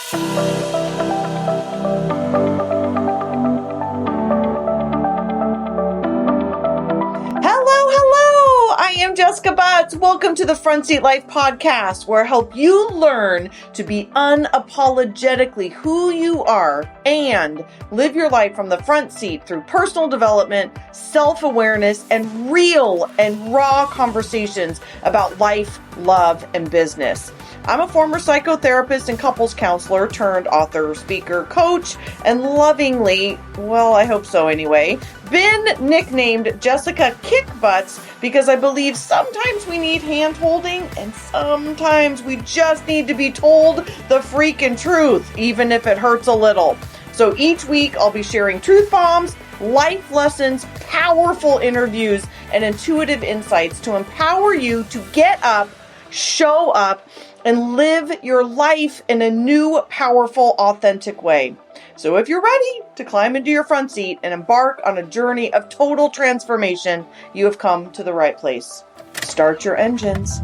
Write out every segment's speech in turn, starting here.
I am Jessica Butts. Welcome to the Front Seat Life podcast, where I help you learn to be unapologetically who you are and live your life from the front seat through personal development, self-awareness, and real and raw conversations about life, love, and business. I'm a former psychotherapist and couples counselor turned author, speaker, coach, and lovingly, well, I hope so anyway, been nicknamed Jessica Kick Butts because I believe sometimes we need hand-holding and sometimes we just need to be told the freaking truth, even if it hurts a little. So each week I'll be sharing truth bombs, life lessons, powerful interviews, and intuitive insights to empower you to get up, show up, and live your life in a new, powerful, authentic way. So if you're ready to climb into your front seat and embark on a journey of total transformation, you have come to the right place. Start your engines.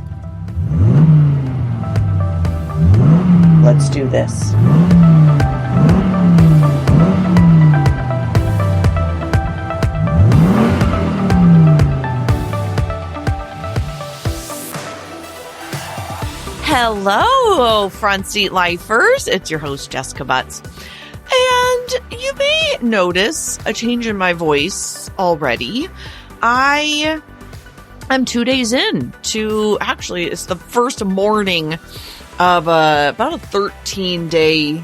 Let's do this. Hello, Front Seat Lifers. It's your host, Jessica Butts. And you may notice a change in my voice already. I am 2 days in to, actually, it's the first morning of about a 13-day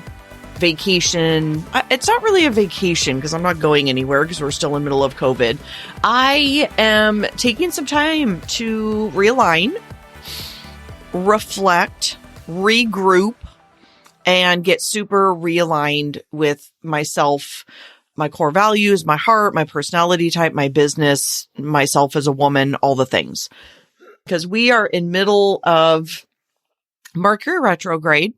vacation. It's not really a vacation because I'm not going anywhere because we're still in the middle of COVID. I am taking some time to realign, reflect, regroup, and get super realigned with myself, my core values, my heart, my personality type, my business, myself as a woman, all the things. Because we are in middle of Mercury retrograde.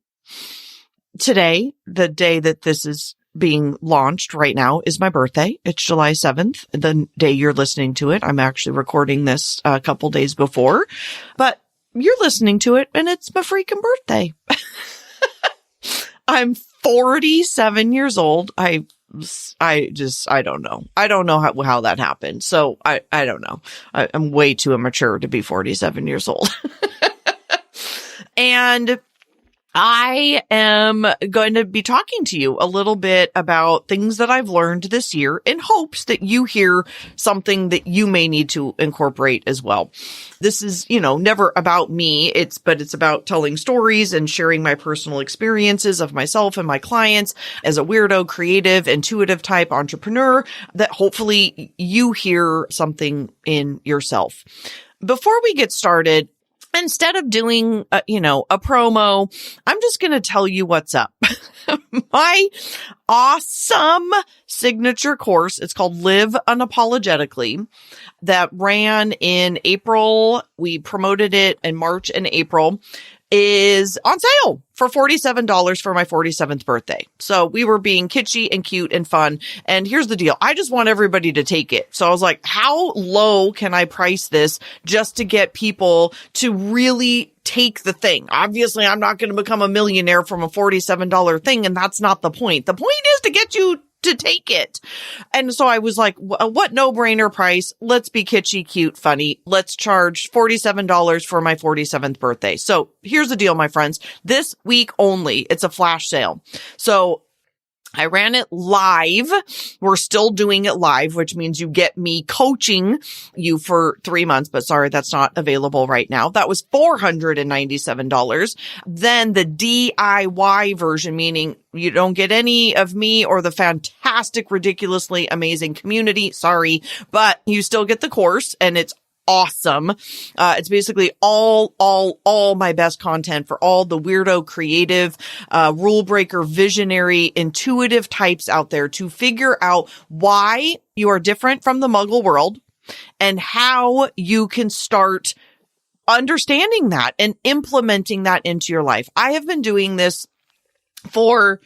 Today, the day that this is being launched right now, is my birthday. It's July 7th, the day you're listening to it. I'm actually recording this a couple days before, but you're listening to it and it's my freaking birthday. I'm 47 years old. I don't know. I don't know how that happened. So I don't know. I'm way too immature to be 47 years old. And I am going to be talking to you a little bit about things that I've learned this year in hopes that you hear something that you may need to incorporate as well. This is, never about me. But it's about telling stories and sharing my personal experiences of myself and my clients as a weirdo, creative, intuitive type entrepreneur that hopefully you hear something in yourself. Before we get started, instead of doing, a promo, I'm just going to tell you what's up. My awesome signature course, it's called Live Unapologetically, that ran in April. We promoted it in March and April, is on sale for $47 for my 47th birthday. So we were being kitschy and cute and fun. And here's the deal. I just want everybody to take it. So I was like, how low can I price this just to get people to really take the thing? Obviously, I'm not going to become a millionaire from a $47 thing. And that's not the point. The point is to get you to take it. And so I was like, what no-brainer price? Let's be kitschy, cute, funny. Let's charge $47 for my 47th birthday. So here's the deal, my friends. This week only, it's a flash sale. So I ran it live. We're still doing it live, which means you get me coaching you for 3 months, but sorry, that's not available right now. That was $497. Then the DIY version, meaning you don't get any of me or the fantastic, ridiculously amazing community. Sorry, but you still get the course and it's awesome. It's basically all my best content for all the weirdo, creative, rule breaker, visionary, intuitive types out there to figure out why you are different from the muggle world and how you can start understanding that and implementing that into your life. I have been doing this for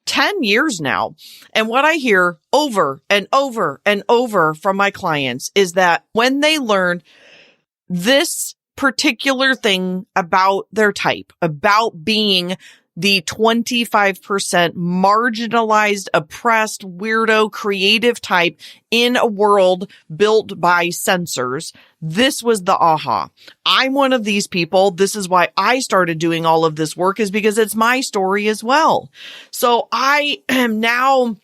10 years now. And what I hear over and over and over from my clients is that when they learn this particular thing about their type, about being the 25% marginalized, oppressed, weirdo, creative type in a world built by censors. This was the aha. I'm one of these people. This is why I started doing all of this work, is because it's my story as well. So I am now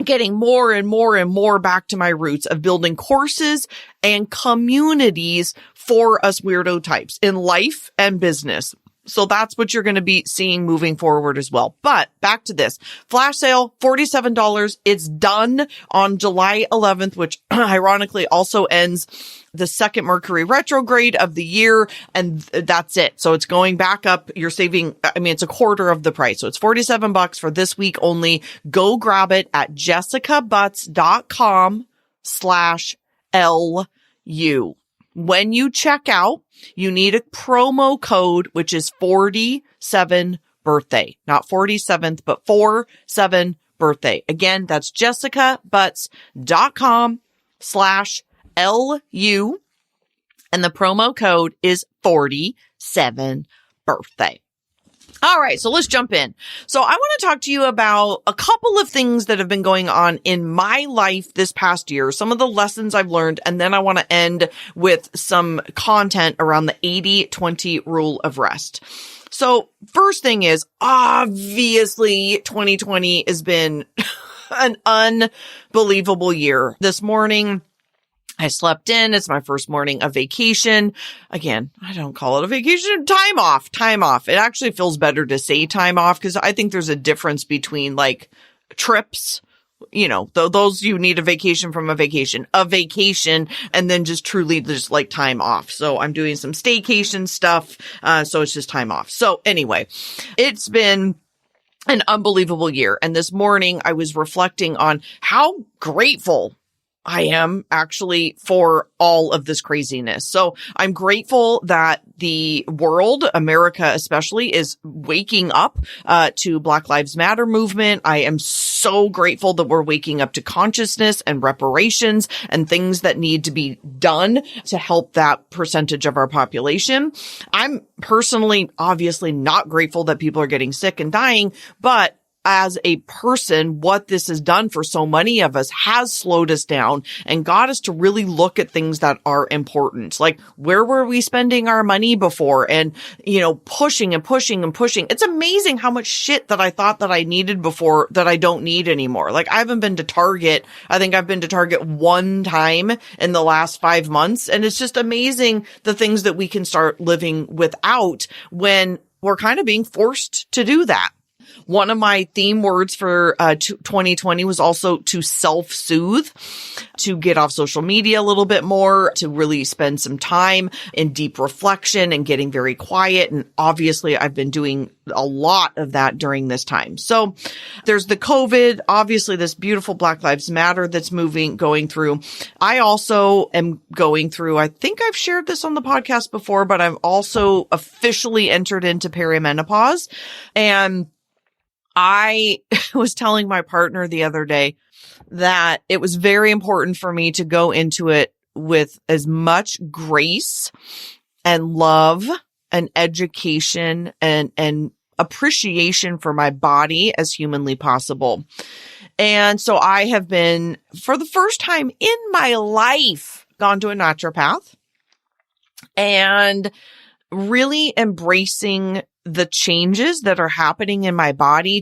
getting more and more and more back to my roots of building courses and communities for us weirdo types in life and business. So that's what you're going to be seeing moving forward as well. But back to this flash sale, $47. It's done on July 11th, which ironically also ends the second Mercury retrograde of the year. And that's it. So it's going back up. You're saving, it's a quarter of the price. So it's $47 for this week only. Go grab it at jessicabutts.com/LU. When you check out, you need a promo code, which is 47 birthday, not 47th, but 47 birthday. Again, that's jessicabutts.com/LU. And the promo code is 47 birthday. All right, so let's jump in. So I want to talk to you about a couple of things that have been going on in my life this past year, some of the lessons I've learned, and then I want to end with some content around the 80-20 rule of rest. So first thing is, obviously, 2020 has been an unbelievable year. This morning, I slept in. It's my first morning of vacation. Again, I don't call it a vacation. Time off. It actually feels better to say time off because I think there's a difference between like trips, those you need a vacation from a vacation, and then just truly just like time off. So I'm doing some staycation stuff. So it's just time off. So anyway, it's been an unbelievable year. And this morning I was reflecting on how grateful I am actually for all of this craziness. So I'm grateful that the world, America especially, is waking up to Black Lives Matter movement. I am so grateful that we're waking up to consciousness and reparations and things that need to be done to help that percentage of our population. I'm personally obviously not grateful that people are getting sick and dying, but as a person, what this has done for so many of us has slowed us down and got us to really look at things that are important. Like, where were we spending our money before? And, pushing and pushing and pushing. It's amazing how much shit that I thought that I needed before that I don't need anymore. Like, I haven't been to Target. I think I've been to Target one time in the last 5 months. And it's just amazing the things that we can start living without when we're kind of being forced to do that. One of my theme words for 2020 was also to self-soothe, to get off social media a little bit more, to really spend some time in deep reflection and getting very quiet. And obviously, I've been doing a lot of that during this time. So there's the COVID, obviously this beautiful Black Lives Matter that's going through. I also am going through, I think I've shared this on the podcast before, but I've also officially entered into perimenopause. And I was telling my partner the other day that it was very important for me to go into it with as much grace and love and education and appreciation for my body as humanly possible. And so I have been, for the first time in my life, gone to a naturopath and really embracing the changes that are happening in my body,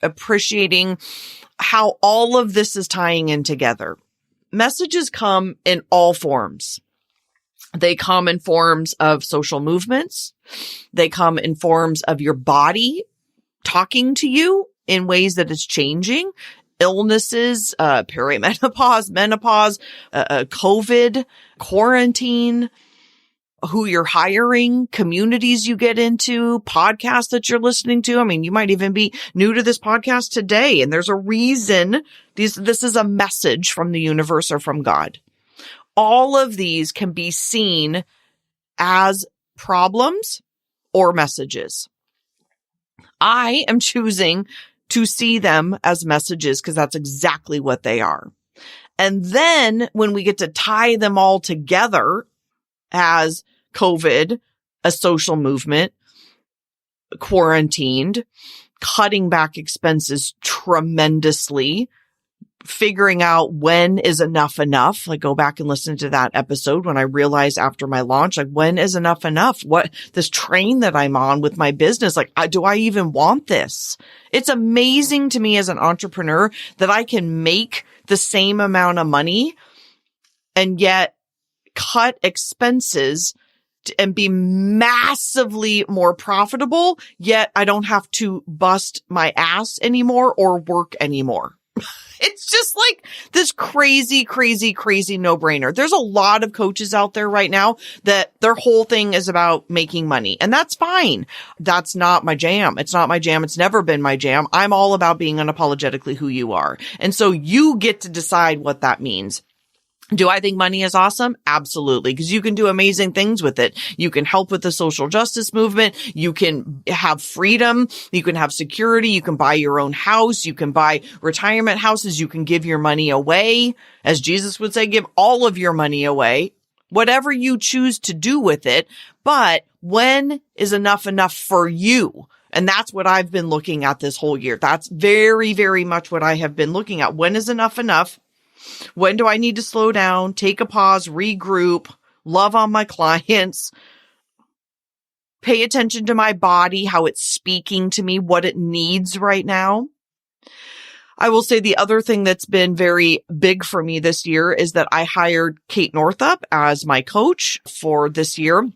appreciating how all of this is tying in together. Messages come in all forms. They come in forms of social movements. They come in forms of your body talking to you in ways that it's changing. Illnesses, perimenopause, menopause, COVID, quarantine, who you're hiring, communities you get into, podcasts that you're listening to. You might even be new to this podcast today, and there's a reason. This is a message from the universe or from God. All of these can be seen as problems or messages. I am choosing to see them as messages because that's exactly what they are. And then when we get to tie them all together as COVID, a social movement, quarantined, cutting back expenses tremendously, figuring out when is enough. Like, go back and listen to that episode when I realized after my launch, like, when is enough? What, this train that I'm on with my business, like, do I even want this? It's amazing to me as an entrepreneur that I can make the same amount of money and yet cut expenses and be massively more profitable, yet I don't have to bust my ass anymore or work anymore. It's just like this crazy no-brainer. There's a lot of coaches out there right now that their whole thing is about making money, and that's fine. That's not my jam. It's not my jam. It's never been my jam. I'm all about being unapologetically who you are. And so you get to decide what that means. Do I think money is awesome? Absolutely. Because you can do amazing things with it. You can help with the social justice movement. You can have freedom. You can have security. You can buy your own house. You can buy retirement houses. You can give your money away. As Jesus would say, give all of your money away. Whatever you choose to do with it. But when is enough for you? And that's what I've been looking at this whole year. That's very much what I have been looking at. When is enough? When do I need to slow down, take a pause, regroup, love on my clients, pay attention to my body, how it's speaking to me, what it needs right now? I will say the other thing that's been very big for me this year is that I hired Kate Northup as my coach for this year,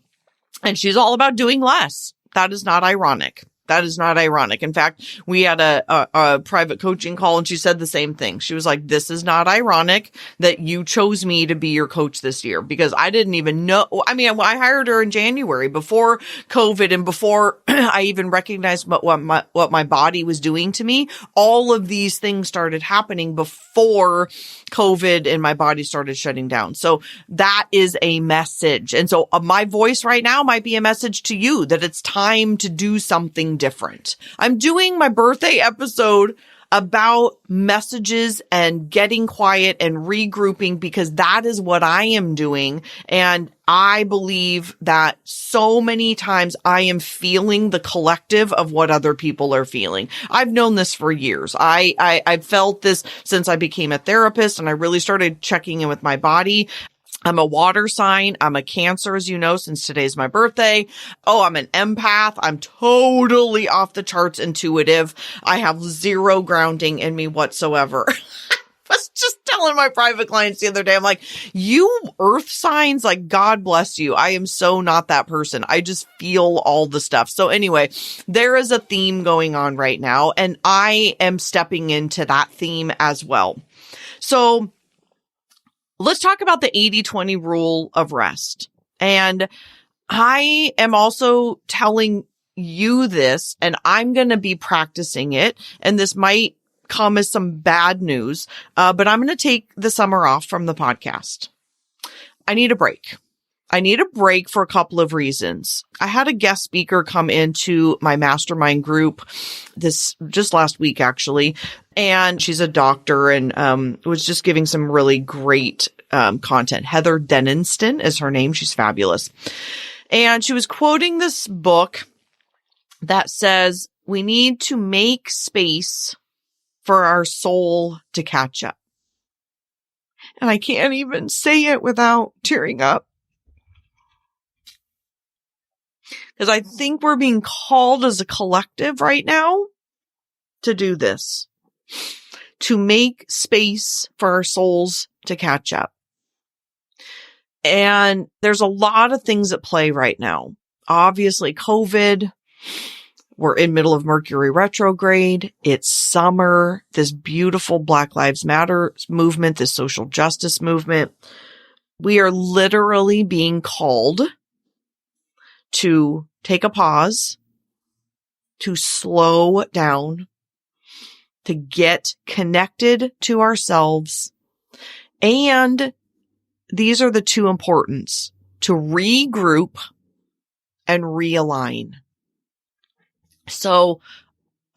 and she's all about doing less. That is not ironic. In fact, we had a private coaching call and she said the same thing. She was like, this is not ironic that you chose me to be your coach this year, because I didn't even know. I mean, I hired her in January before COVID and before I even recognized what my body was doing to me. All of these things started happening before COVID and my body started shutting down. So that is a message. And so my voice right now might be a message to you that it's time to do something different. I'm doing my birthday episode about messages and getting quiet and regrouping because that is what I am doing. And I believe that so many times I am feeling the collective of what other people are feeling. I've known this for years. I've felt this since I became a therapist and I really started checking in with my body. I'm a water sign. I'm a Cancer, as you know, since today's my birthday. Oh, I'm an empath. I'm totally off the charts intuitive. I have zero grounding in me whatsoever. I was just telling my private clients the other day, I'm like, you earth signs, like, God bless you. I am so not that person. I just feel all the stuff. So anyway, there is a theme going on right now, and I am stepping into that theme as well. So let's talk about the 80-20 rule of rest. And I am also telling you this, and I'm going to be practicing it. And this might come as some bad news, but I'm going to take the summer off from the podcast. I need a break. I need a break for a couple of reasons. I had a guest speaker come into my mastermind group this just last week, actually, and she's a doctor and was just giving some really great content. Heather Denniston is her name. She's fabulous. And she was quoting this book that says, we need to make space for our soul to catch up. And I can't even say it without tearing up. Because I think we're being called as a collective right now to do this, to make space for our souls to catch up. And there's a lot of things at play right now. Obviously, COVID, we're in middle of Mercury retrograde. It's summer, this beautiful Black Lives Matter movement, this social justice movement. We are literally being called to take a pause, to slow down, to get connected to ourselves. And these are the two importance: to regroup and realign. So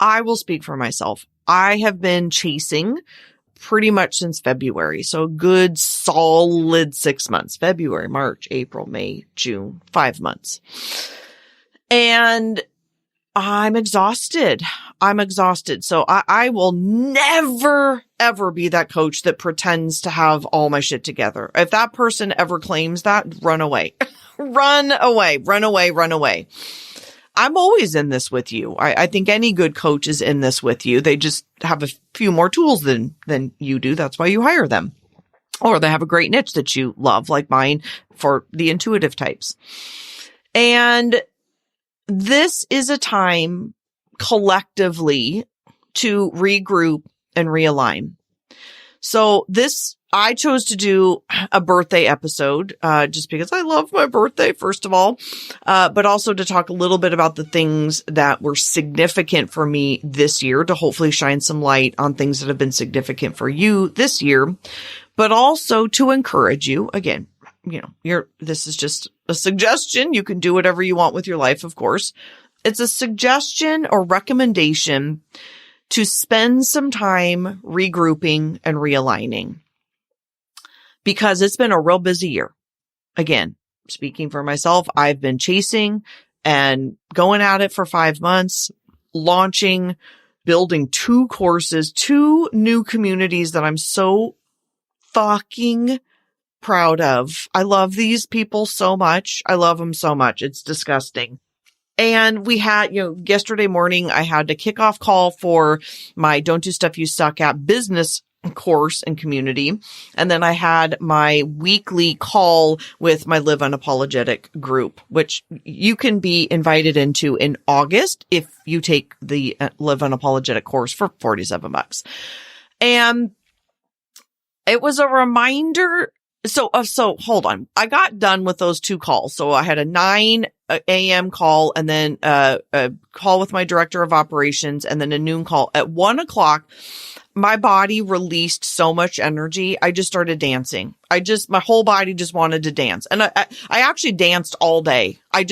I will speak for myself. I have been chasing pretty much since February. So a good solid 6 months, February, March, April, May, June, 5 months. And I'm exhausted. So I will never, ever be that coach that pretends to have all my shit together. If that person ever claims that, run away. Run away. I'm always in this with you. I think any good coach is in this with you. They just have a few more tools than you do. That's why you hire them. Or they have a great niche that you love, like mine for the intuitive types. And this is a time collectively to regroup and realign. So I chose to do a birthday episode, just because I love my birthday, first of all, but also to talk a little bit about the things that were significant for me this year, to hopefully shine some light on things that have been significant for you this year, but also to encourage you. Again, this is just a suggestion. You can do whatever you want with your life, of course. It's a suggestion or recommendation to spend some time regrouping and realigning, because it's been a real busy year. Again, speaking for myself, I've been chasing and going at it for 5 months, launching, building 2 courses, 2 new communities that I'm so fucking proud of. I love these people so much. I love them so much. It's disgusting. And we had, yesterday morning, I had a kickoff call for my Don't Do Stuff You Suck At business course and community. And then I had my weekly call with my Live Unapologetic group, which you can be invited into in August if you take the Live Unapologetic course for $47. And it was a reminder. So hold on. I got done with those 2 calls. So I had a 9 a.m. call, and then a call with my director of operations, and then a noon call. At 1 o'clock, my body released so much energy. I just started dancing. My whole body just wanted to dance. And I actually danced all day. I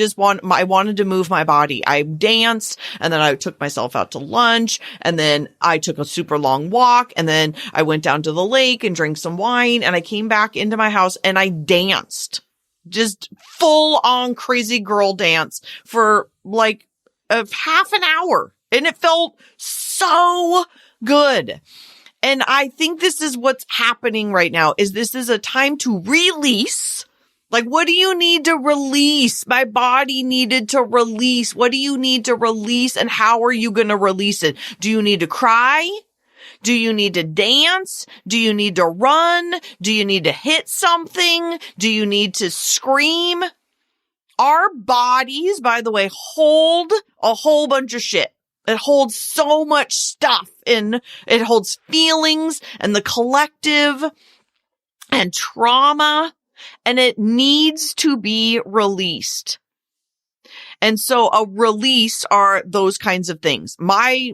wanted to move my body. I danced, and then I took myself out to lunch, and then I took a super long walk, and then I went down to the lake and drank some wine, and I came back into my house and I danced. Just full on crazy girl dance for like half an hour. And it felt so good. And I think this is what's happening right now, is this is a time to release. Like, what do you need to release? My body needed to release. What do you need to release, and how are you going to release it? Do you need to cry? Do you need to dance? Do you need to run? Do you need to hit something? Do you need to scream? Our bodies, by the way, hold a whole bunch of shit. It holds so much stuff it holds feelings and the collective and trauma, and it needs to be released. And so a release are those kinds of things. I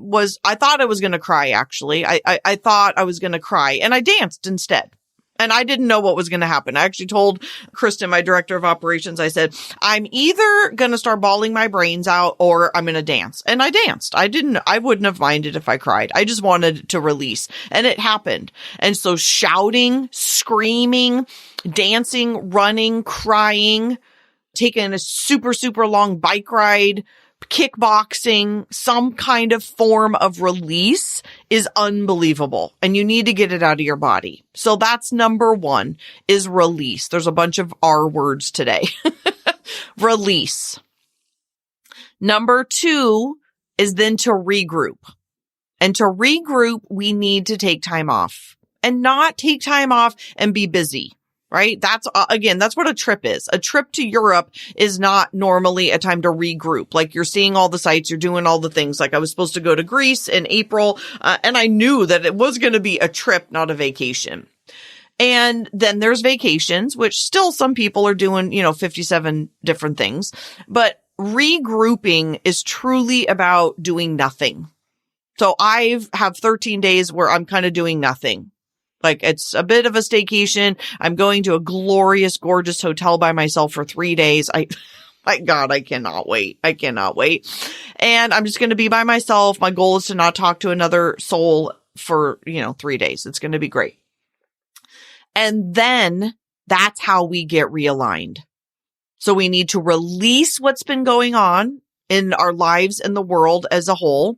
thought I was going to cry, actually. I thought I was going to cry, and I danced instead. And I didn't know what was going to happen. I actually told Kristen, my director of operations, I said, I'm either going to start bawling my brains out or I'm going to dance. And I danced. I wouldn't have minded if I cried. I just wanted to release, and it happened. And so shouting, screaming, dancing, running, crying, taking a super, super long bike ride, kickboxing, some kind of form of release is unbelievable. And you need to get it out of your body. So that's number 1, is release. There's a bunch of R words today. Release. Number 2 is then to regroup. And to regroup, we need to take time off, and not take time off and be busy. Right? That's what a trip is. A trip to Europe is not normally a time to regroup. Like, you're seeing all the sites, you're doing all the things. Like, I was supposed to go to Greece in April, and I knew that it was going to be a trip, not a vacation. And then there's vacations, which still some people are doing, 57 different things. But regrouping is truly about doing nothing. So I have 13 days where I'm kind of doing nothing. Like, it's a bit of a staycation. I'm going to a glorious, gorgeous hotel by myself for 3 days. My God, I cannot wait. And I'm just going to be by myself. My goal is to not talk to another soul for, 3 days. It's going to be great. And then that's how we get realigned. So we need to release what's been going on in our lives and the world as a whole,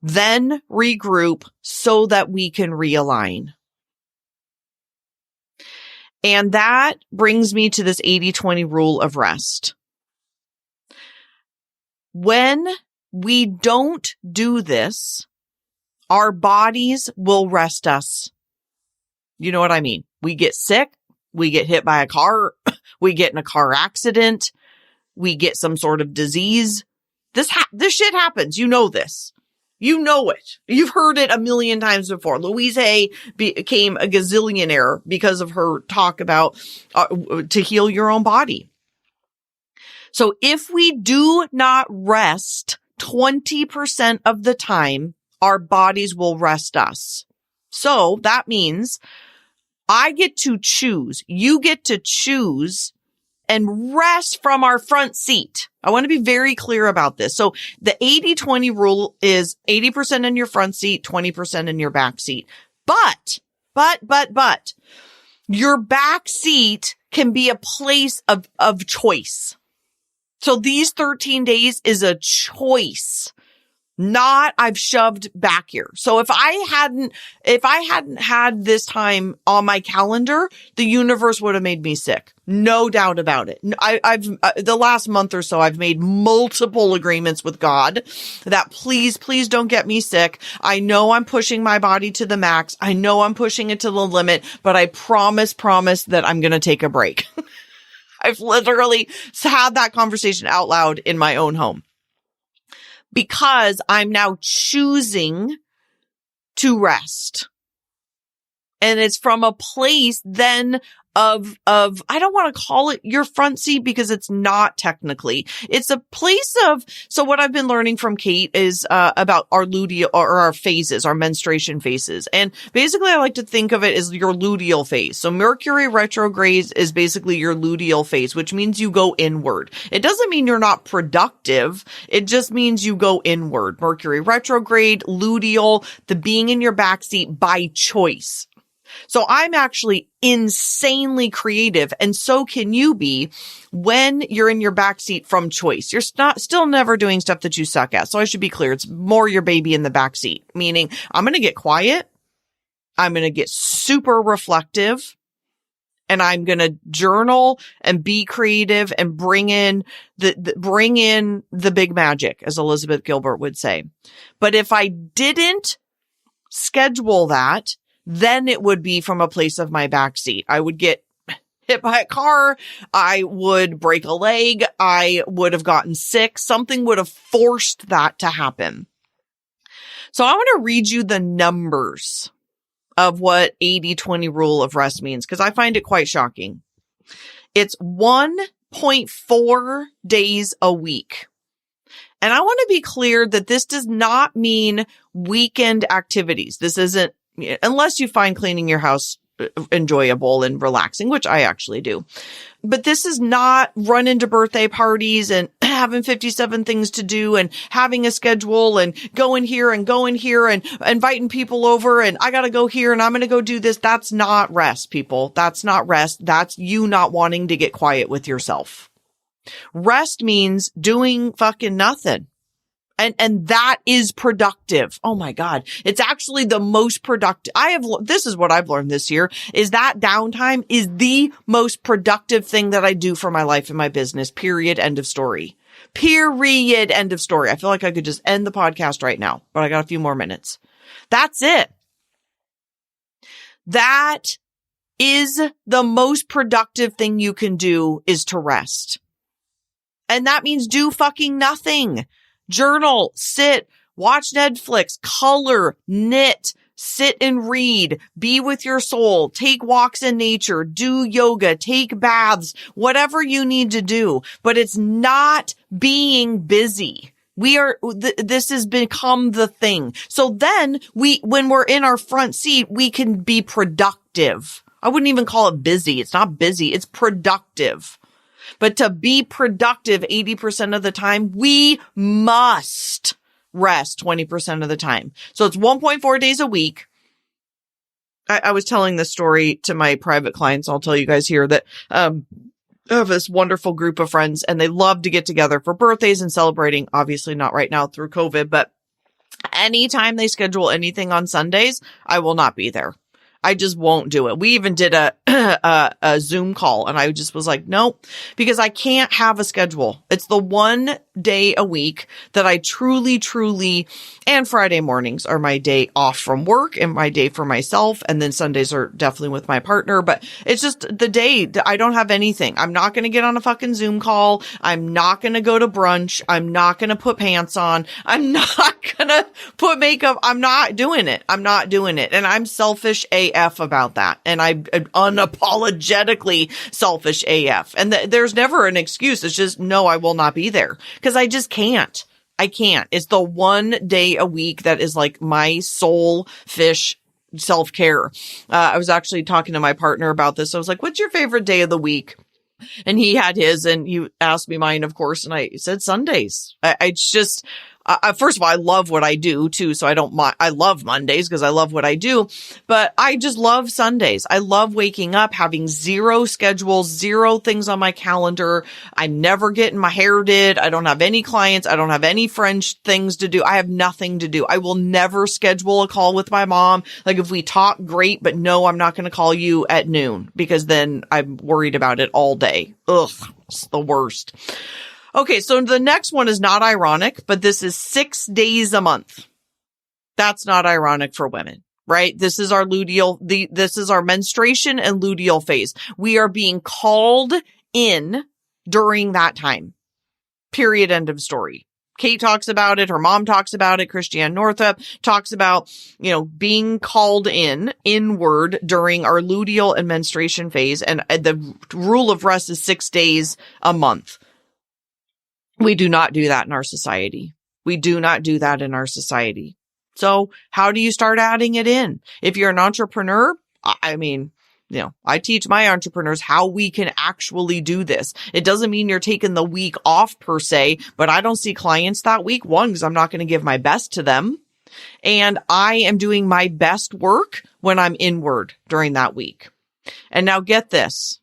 then regroup so that we can realign. And that brings me to this 80-20 rule of rest. When we don't do this, our bodies will rest us. You know what I mean? We get sick, we get hit by a car, we get in a car accident, we get some sort of disease. This shit happens. You know this. You know it. You've heard it a million times before. Louise Hay became a gazillionaire because of her talk about to heal your own body. So if we do not rest 20% of the time, our bodies will rest us. So that means I get to choose. You get to choose and rest from our front seat. I want to be very clear about this. So the 80-20 rule is 80% in your front seat, 20% in your back seat. But your back seat can be a place of choice. So these 13 days is a choice, not I've shoved back here. So if I hadn't had this time on my calendar, the universe would have made me sick. No doubt about it. I've the last month or so, I've made multiple agreements with God that please don't get me sick. I know I'm pushing my body to the max. I know I'm pushing it to the limit, but I promise that I'm going to take a break. I've literally had that conversation out loud in my own home because I'm now choosing to rest. And it's from a place then of, I don't want to call it your front seat because it's not technically. It's a place of, so what I've been learning from Kate is, about our luteal or our phases, our menstruation phases. And basically I like to think of it as your luteal phase. So Mercury retrograde is basically your luteal phase, which means you go inward. It doesn't mean you're not productive. It just means you go inward. Mercury retrograde, luteal, the being in your backseat by choice. So I'm actually insanely creative, and so can you be when you're in your backseat from choice. You're still never doing stuff that you suck at. So I should be clear. It's more your baby in the backseat, meaning I'm going to get quiet. I'm going to get super reflective, and I'm going to journal and be creative and bring in the big magic, as Elizabeth Gilbert would say. But if I didn't schedule that, then it would be from a place of my backseat. I would get hit by a car. I would break a leg. I would have gotten sick. Something would have forced that to happen. So I want to read you the numbers of what 80-20 rule of rest means, because I find it quite shocking. It's 1.4 days a week. And I want to be clear that this does not mean weekend activities. This isn't, unless you find cleaning your house enjoyable and relaxing, which I actually do. But this is not run into birthday parties and having 57 things to do and having a schedule and going here and inviting people over and I got to go here and I'm going to go do this. That's not rest, people. That's not rest. That's you not wanting to get quiet with yourself. Rest means doing fucking nothing. And that is productive. Oh my God. It's actually the most productive. This is what I've learned this year is that downtime is the most productive thing that I do for my life and my business. Period. End of story. Period. End of story. I feel like I could just end the podcast right now, but I got a few more minutes. That's it. That is the most productive thing you can do is to rest. And that means do fucking nothing. Journal, sit, watch Netflix, color, knit, sit and read, be with your soul, take walks in nature, do yoga, take baths, whatever you need to do. But it's not being busy. This has become the thing. So then when we're in our front seat, we can be productive. I wouldn't even call it busy. It's not busy. It's productive. But to be productive 80% of the time, we must rest 20% of the time. So it's 1.4 days a week. I was telling this story to my private clients. I'll tell you guys here that, I have this wonderful group of friends and they love to get together for birthdays and celebrating. Obviously not right now through COVID, but anytime they schedule anything on Sundays, I will not be there. I just won't do it. We even did a Zoom call and I just was like, nope, because I can't have a schedule. It's the one day a week that I truly, and Friday mornings are my day off from work and my day for myself. And then Sundays are definitely with my partner, but it's just the day that I don't have anything. I'm not going to get on a fucking Zoom call. I'm not going to go to brunch. I'm not going to put pants on. I'm not going to put makeup. I'm not doing it. And I'm selfish AF about that. And I'm unapologetically selfish AF. And there's never an excuse. It's just, no, I will not be there because I just can't. I can't. It's the one day a week that is like my soul fish self-care. I was actually talking to my partner about this. I was like, what's your favorite day of the week? And he had his and he asked me mine, of course. And I said Sundays. It's just, first of all, I love what I do too. So I love Mondays because I love what I do, but I just love Sundays. I love waking up, having zero schedules, zero things on my calendar. I'm never getting my hair did. I don't have any clients. I don't have any French things to do. I have nothing to do. I will never schedule a call with my mom. Like if we talk, great, but no, I'm not going to call you at noon because then I'm worried about it all day. Ugh, it's the worst. Okay, so the next one is not ironic, but this is 6 days a month. That's not ironic for women, right? This is our luteal, this is our menstruation and luteal phase. We are being called in during that time. Period. End of story. Kate talks about it. Her mom talks about it. Christiane Northrup talks about, being called inward during our luteal and menstruation phase. And the rule of rest is 6 days a month. We do not do that in our society. So how do you start adding it in? If you're an entrepreneur, I teach my entrepreneurs how we can actually do this. It doesn't mean you're taking the week off per se, but I don't see clients that week. One, because I'm not going to give my best to them. And I am doing my best work when I'm inward during that week. And now get this.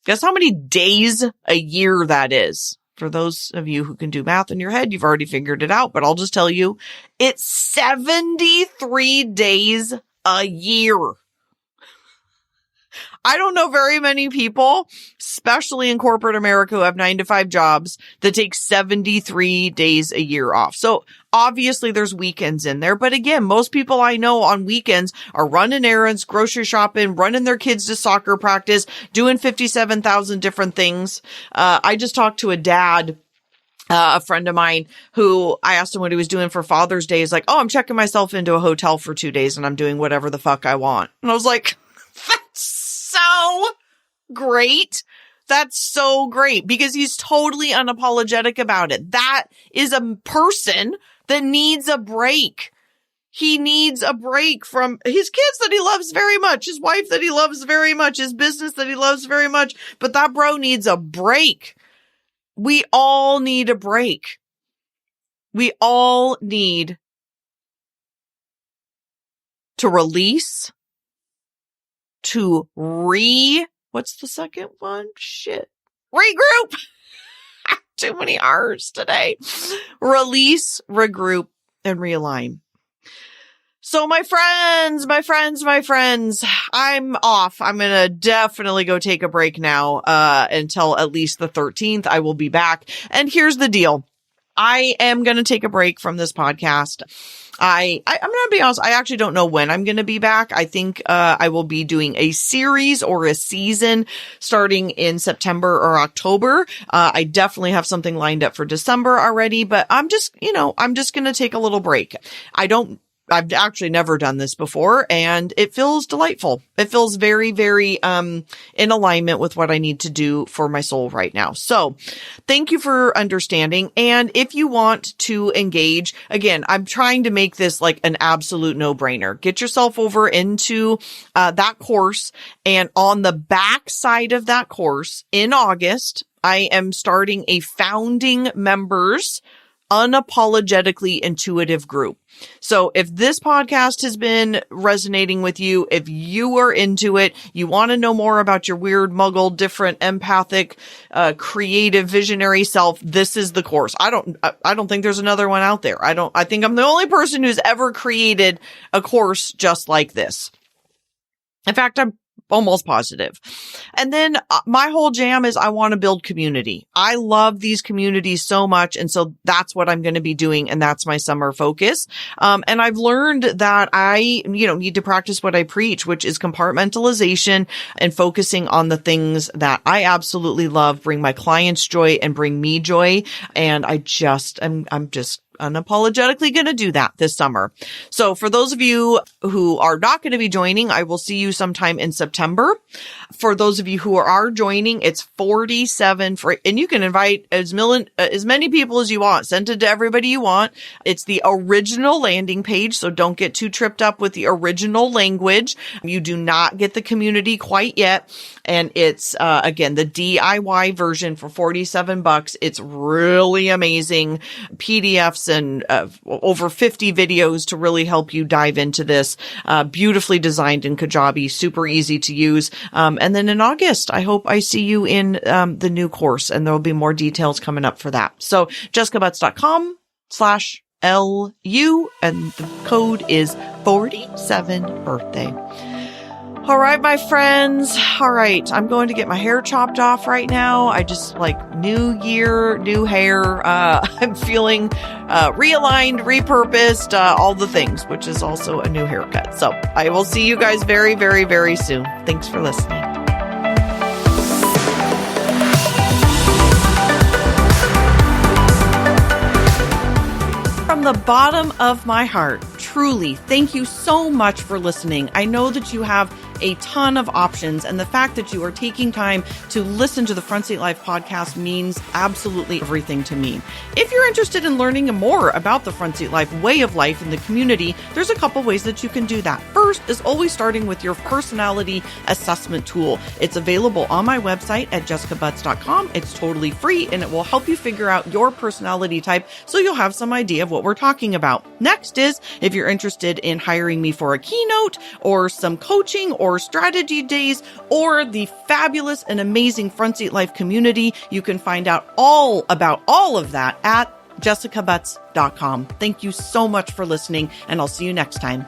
Guess how many days a year that is? For those of you who can do math in your head, you've already figured it out, but I'll just tell you, it's 73 days a year. I don't know very many people, especially in corporate America, who have 9-to-5 jobs that take 73 days a year off. So obviously there's weekends in there. But again, most people I know on weekends are running errands, grocery shopping, running their kids to soccer practice, doing 57,000 different things. I just talked to a dad, a friend of mine, who I asked him what he was doing for Father's Day. He's like, oh, I'm checking myself into a hotel for 2 days and I'm doing whatever the fuck I want. And I was like, that's so great. That's so great because he's totally unapologetic about it. That is a person that needs a break. He needs a break from his kids that he loves very much, his wife that he loves very much, his business that he loves very much. But that bro needs a break. We all need a break. We all need to release, to what's the second one? Shit. Regroup. Too many R's today. Release, regroup, and realign. So my friends, I'm off. I'm going to definitely go take a break now, until at least the 13th. I will be back. And here's the deal. I am going to take a break from this podcast. I'm going to be honest. I actually don't know when I'm going to be back. I think, I will be doing a series or a season starting in September or October. I definitely have something lined up for December already, but I'm just going to take a little break. I've actually never done this before and it feels delightful. It feels very, very, in alignment with what I need to do for my soul right now. So thank you for understanding. And if you want to engage, again, I'm trying to make this like an absolute no-brainer. Get yourself over into, that course. And on the back side of that course in August, I am starting a founding members unapologetically intuitive group. So if this podcast has been resonating with you, if you are into it, you want to know more about your weird, muggle, different, empathic, creative, visionary self, this is the course. I don't think there's another one out there. I think I'm the only person who's ever created a course just like this. In fact, I'm almost positive. And then my whole jam is I want to build community. I love these communities so much. And so that's what I'm going to be doing. And that's my summer focus. And I've learned that I, need to practice what I preach, which is compartmentalization and focusing on the things that I absolutely love, bring my clients joy and bring me joy. And I'm just unapologetically going to do that this summer. So for those of you who are not going to be joining, I will see you sometime in September. For those of you who are joining, it's $47 and you can invite as many people as you want. Send it to everybody you want. It's the original landing page, so don't get too tripped up with the original language. You do not get the community quite yet. And it's, again, the DIY version for $47. It's really amazing. PDFs and over 50 videos to really help you dive into this. Beautifully designed in Kajabi, super easy to use. And then in August, I hope I see you in the new course, and there will be more details coming up for that. So jessicabutts.com/LU, and the code is 47 birthday. All right, my friends. All right. I'm going to get my hair chopped off right now. I just new year, new hair. I'm feeling realigned, repurposed, all the things, which is also a new haircut. So I will see you guys very, very, very soon. Thanks for listening. From the bottom of my heart, truly, thank you so much for listening. I know that you have a ton of options, and the fact that you are taking time to listen to the Front Seat Life podcast means absolutely everything to me. If you're interested in learning more about the Front Seat Life way of life in the community, there's a couple ways that you can do that. First is always starting with your personality assessment tool. It's available on my website at jessicabutts.com. It's totally free, and it will help you figure out your personality type so you'll have some idea of what we're talking about. Next is, if you're interested in hiring me for a keynote or some coaching or strategy days or the fabulous and amazing Front Seat Life community, you can find out all about all of that at jessicabutts.com. Thank you so much for listening, and I'll see you next time.